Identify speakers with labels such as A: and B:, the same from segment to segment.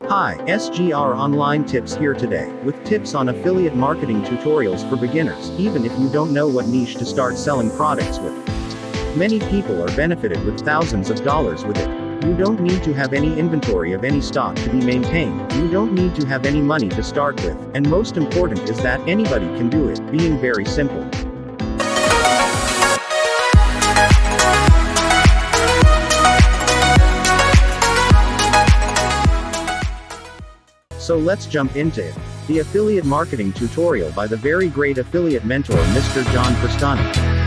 A: Hi, SGR Online Tips here today, with tips on affiliate marketing tutorials for beginners, even if you don't know what niche to start selling products with. Many people are benefited with thousands of dollars with it. You don't need to have any inventory of any stock to be maintained, you don't need to have any money to start with, and most important is that anybody can do it, being very simple. So let's jump into it. The affiliate marketing tutorial by the very great affiliate mentor Mr. John Crestani.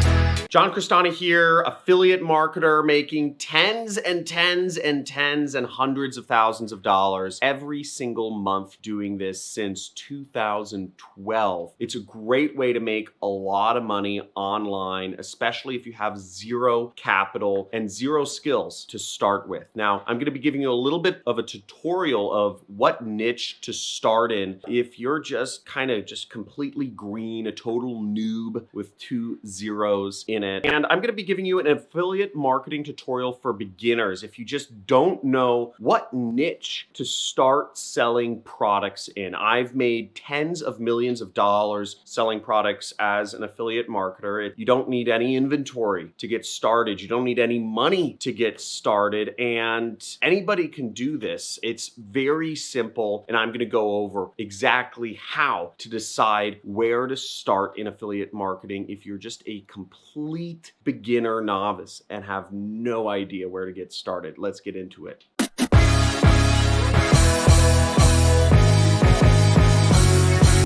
B: John Crestani here, affiliate marketer making tens and hundreds of thousands of dollars every single month doing this since 2012. It's a great way to make a lot of money online, especially if you have zero capital and zero skills to start with. Now, I'm going to be giving you a little bit of a tutorial of what niche to start in if you're just completely green, a total noob with two zeros in it. And I'm going to be giving you an affiliate marketing tutorial for beginners if you just don't know what niche to start selling products in. I've made tens of millions of dollars selling products as an affiliate marketer. You don't need any inventory to get started. You don't need any money to get started, and anybody can do this. It's very simple, and I'm going to go over exactly how to decide where to start in affiliate marketing if you're just a complete beginner novice and have no idea where to get started. Let's get into it.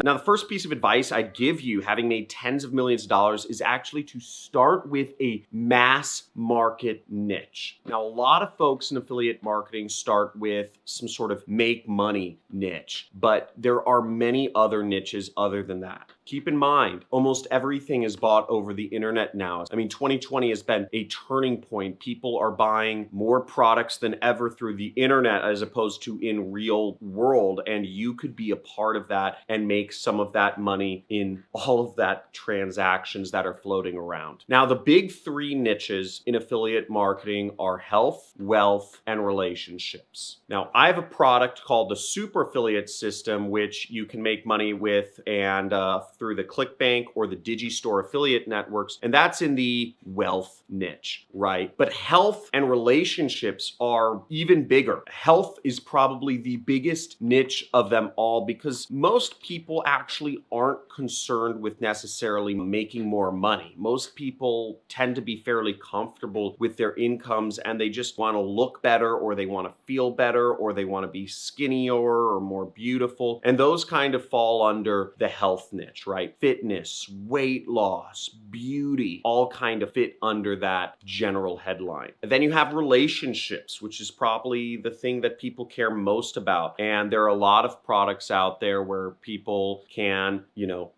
B: Now, the first piece of advice I'd give you, having made tens of millions of dollars, is actually to start with a mass market niche. Now, a lot of folks in affiliate marketing start with some sort of make money niche, but there are many other niches other than that. Keep in mind, almost everything is bought over the internet now. I mean, 2020 has been a turning point. People are buying more products than ever through the internet as opposed to in real world. And you could be a part of that and make some of that money in all of that transactions that are floating around. Now, the big three niches in affiliate marketing are health, wealth, and relationships. Now, I have a product called the Super Affiliate System, which you can make money with and through the ClickBank or the Digistore affiliate networks, and that's in the wealth niche, right? But health and relationships are even bigger. Health is probably the biggest niche of them all because most people actually aren't concerned with necessarily making more money. Most people tend to be fairly comfortable with their incomes and they just want to look better, or they want to feel better, or they want to be skinnier or more beautiful. And those kind of fall under the health niche, right? Fitness, weight loss, beauty, all kind of fit under that general headline. And then you have relationships, which is probably the thing that people care most about. And there are a lot of products out there where people can,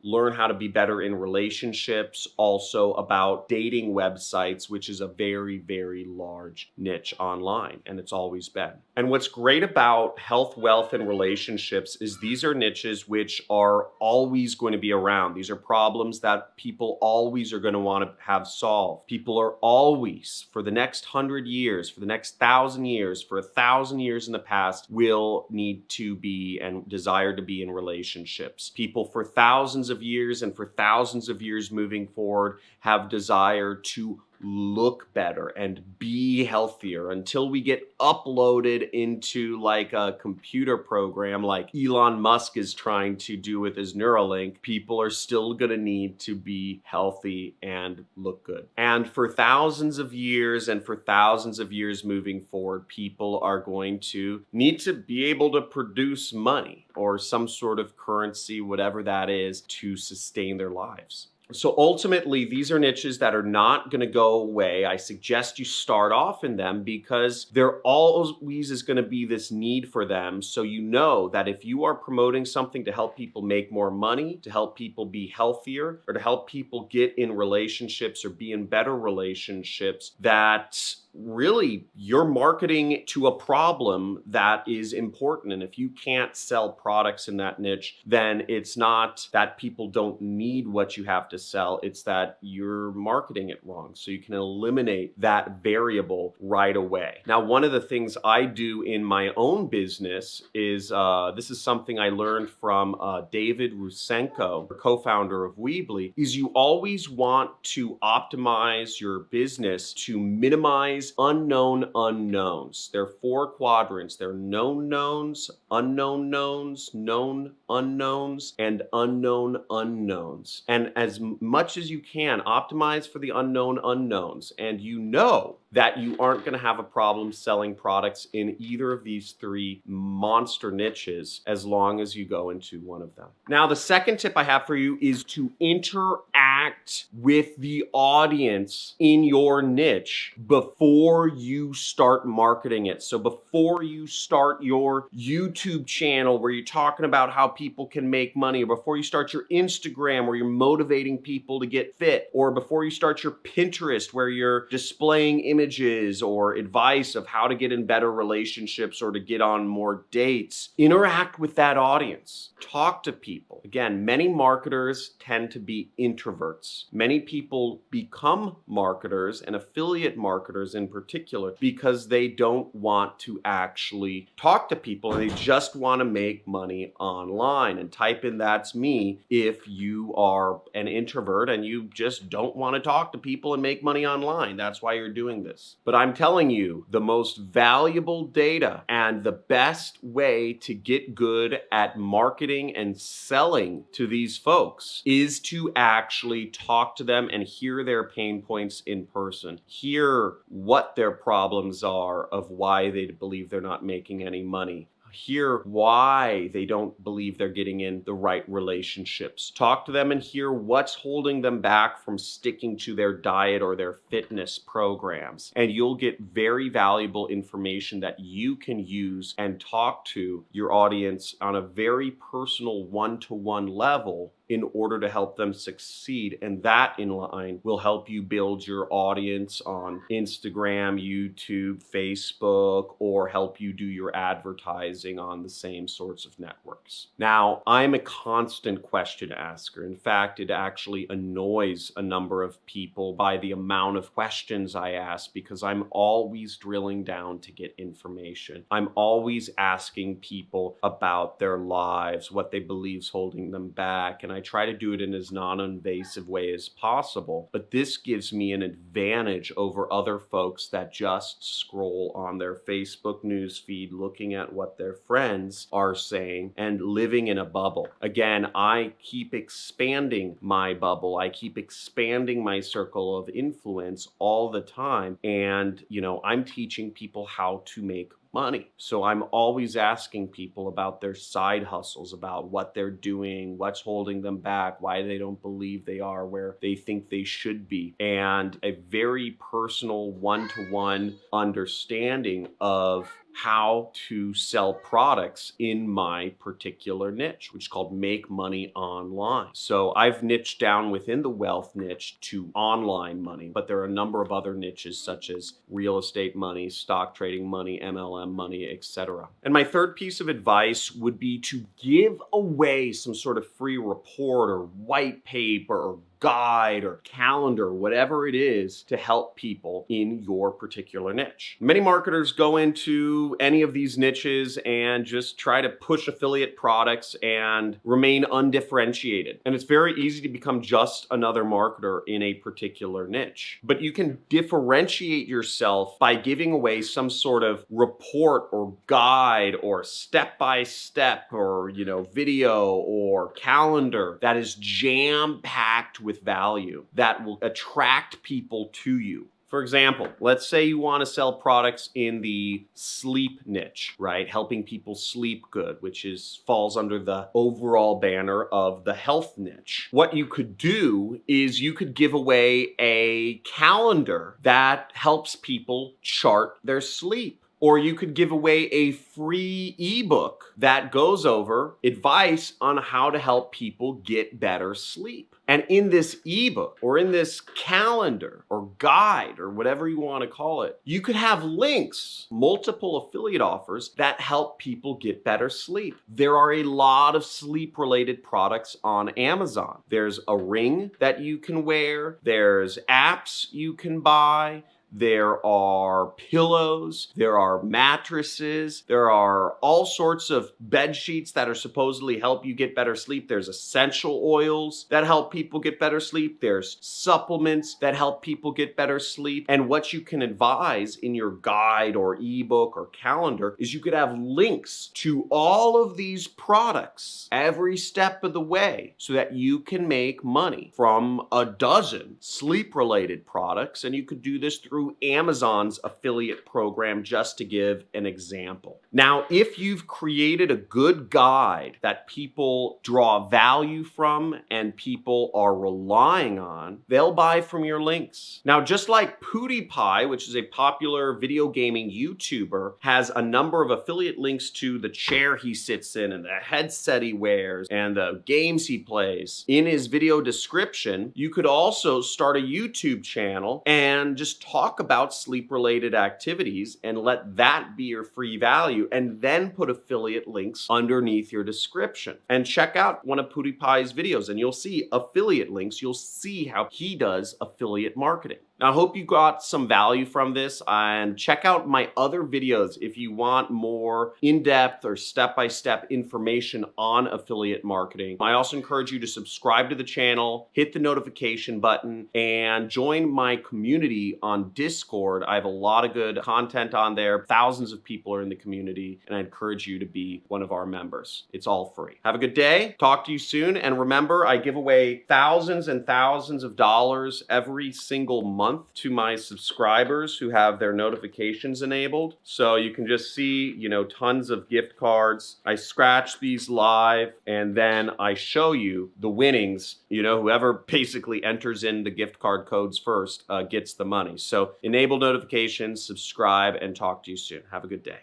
B: learn how to be better in relationships, also about dating websites, which is a very, very large niche online, and it's always been. And what's great about health, wealth, and relationships is these are niches which are always going to be around. These are problems that people always are going to want to have solved. People are always, for the next 100 years, for the next 1,000 years, for 1,000 years in the past, will need to be and desire to be in relationships. People for thousands of years and for thousands of years moving forward have desire to look better and be healthier until we get uploaded into like a computer program like Elon Musk is trying to do with his Neuralink. People are still going to need to be healthy and look good. And for thousands of years and for thousands of years moving forward, people are going to need to be able to produce money or some sort of currency, whatever that is, to sustain their lives. So ultimately, these are niches that are not going to go away. I suggest you start off in them because there always is going to be this need for them. So you know that if you are promoting something to help people make more money, to help people be healthier, or to help people get in relationships or be in better relationships, that really you're marketing to a problem that is important. And if you can't sell products in that niche, then it's not that people don't need what you have to sell. It's that you're marketing it wrong. So you can eliminate that variable right away. Now, one of the things I do in my own business is this is something I learned from David Rusenko, co-founder of Weebly, is you always want to optimize your business to minimize unknown unknowns. There are 4 quadrants. There are known knowns, unknown knowns, known unknowns, and unknown unknowns. And as much as you can, optimize for the unknown unknowns. And you know that you aren't going to have a problem selling products in either of these 3 monster niches as long as you go into one of them. Now, the second tip I have for you is to interact with the audience in your niche before you start marketing it. So before you start your YouTube channel where you're talking about how people can make money, or before you start your Instagram where you're motivating people to get fit, or before you start your Pinterest where you're displaying images or advice of how to get in better relationships or to get on more dates, interact with that audience. Talk to people. Again, many marketers tend to be introverts. Many people become marketers, and affiliate marketers in particular, because they don't want to actually talk to people and they just want to make money online. And type in "that's me" if you are an introvert and you just don't want to talk to people and make money online. That's why you're doing this. But I'm telling you, the most valuable data and the best way to get good at marketing and selling to these folks is to actually talk to them and hear their pain points in person. Hear what their problems are of why they believe they're not making any money. Hear why they don't believe they're getting in the right relationships. Talk to them and hear what's holding them back from sticking to their diet or their fitness programs. And you'll get very valuable information that you can use and talk to your audience on a very personal one-to-one level in order to help them succeed. And that in line will help you build your audience on Instagram, YouTube, Facebook, or help you do your advertising on the same sorts of networks. Now, I'm a constant question asker. In fact, it actually annoys a number of people by the amount of questions I ask, because I'm always drilling down to get information. I'm always asking people about their lives, what they believe is holding them back, and I try to do it in as non-invasive way as possible. But this gives me an advantage over other folks that just scroll on their Facebook news feed looking at what their friends are saying and living in a bubble. Again, I keep expanding my bubble. I keep expanding my circle of influence all the time. And, I'm teaching people how to make money. So I'm always asking people about their side hustles, about what they're doing, what's holding them back, why they don't believe they are where they think they should be, and a very personal one-to-one understanding of how to sell products in my particular niche, which is called make money online. So I've niched down within the wealth niche to online money, but there are a number of other niches such as real estate money, stock trading money, MLM money, etc. And my third piece of advice would be to give away some sort of free report or white paper or guide or calendar, whatever it is, to help people in your particular niche. Many marketers go into any of these niches and just try to push affiliate products and remain undifferentiated. And it's very easy to become just another marketer in a particular niche. But you can differentiate yourself by giving away some sort of report or guide or step-by-step or, video or calendar that is jam-packed with value that will attract people to you. For example, let's say you want to sell products in the sleep niche, right? Helping people sleep good, which falls under the overall banner of the health niche. What you could do is you could give away a calendar that helps people chart their sleep. Or you could give away a free ebook that goes over advice on how to help people get better sleep. And in this ebook or in this calendar or guide or whatever you want to call it, you could have links, multiple affiliate offers that help people get better sleep. There are a lot of sleep related products on Amazon. There's a ring that you can wear. There's apps you can buy. There are pillows, there are mattresses, there are all sorts of bed sheets that are supposedly help you get better sleep. There's essential oils that help people get better sleep. There's supplements that help people get better sleep. And what you can advise in your guide or ebook or calendar is you could have links to all of these products every step of the way so that you can make money from a dozen sleep related products. And you could do this through Amazon's affiliate program, just to give an example. Now, if you've created a good guide that people draw value from and people are relying on, they'll buy from your links. Now, just like PewDiePie, which is a popular video gaming YouTuber, has a number of affiliate links to the chair he sits in and the headset he wears and the games he plays in his video description, you could also start a YouTube channel and just talk about sleep related activities and let that be your free value, and then put affiliate links underneath your description. And check out one of PewDiePie's videos and you'll see affiliate links. You'll see how he does affiliate marketing. Now, I hope you got some value from this, and check out my other videos if you want more in-depth or step-by-step information on affiliate marketing. I also encourage you to subscribe to the channel, hit the notification button, and join my community on Discord. I have a lot of good content on there. Thousands of people are in the community, and I encourage you to be one of our members. It's all free. Have a good day. Talk to you soon. And remember, I give away thousands and thousands of dollars every single month to my subscribers who have their notifications enabled. So you can just see, tons of gift cards. I scratch these live and then I show you the winnings. Whoever basically enters in the gift card codes first gets the money. So enable notifications, subscribe, and talk to you soon. Have a good day.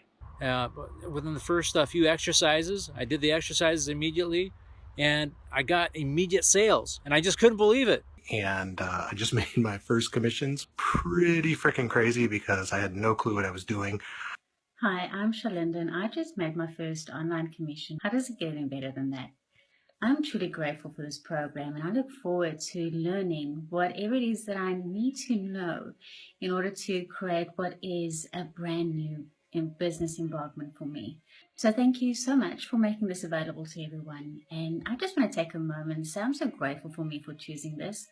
C: Within the first few exercises, I did the exercises immediately and I got immediate sales and I just couldn't believe it.
D: And I just made my first commissions. Pretty freaking crazy because I had no clue what I was doing.
E: Hi, I'm Shalinda and I just made my first online commission. How does it get any better than that? I'm truly grateful for this program and I look forward to learning whatever it is that I need to know in order to create what is a brand new business embarkment for me. So thank you so much for making this available to everyone. And I just want to take a moment and say I'm so grateful for me for choosing this.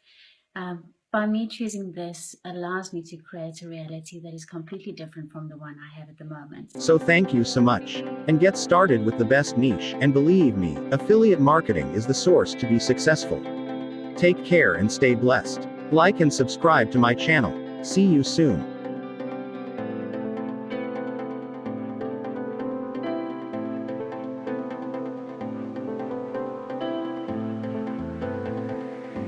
E: By me choosing this allows me to create a reality that is completely different from the one I have at the moment.
A: So thank you so much. And get started with the best niche, and believe me, affiliate marketing is the source to be successful. Take care and stay blessed. Like and subscribe to my channel. See you soon.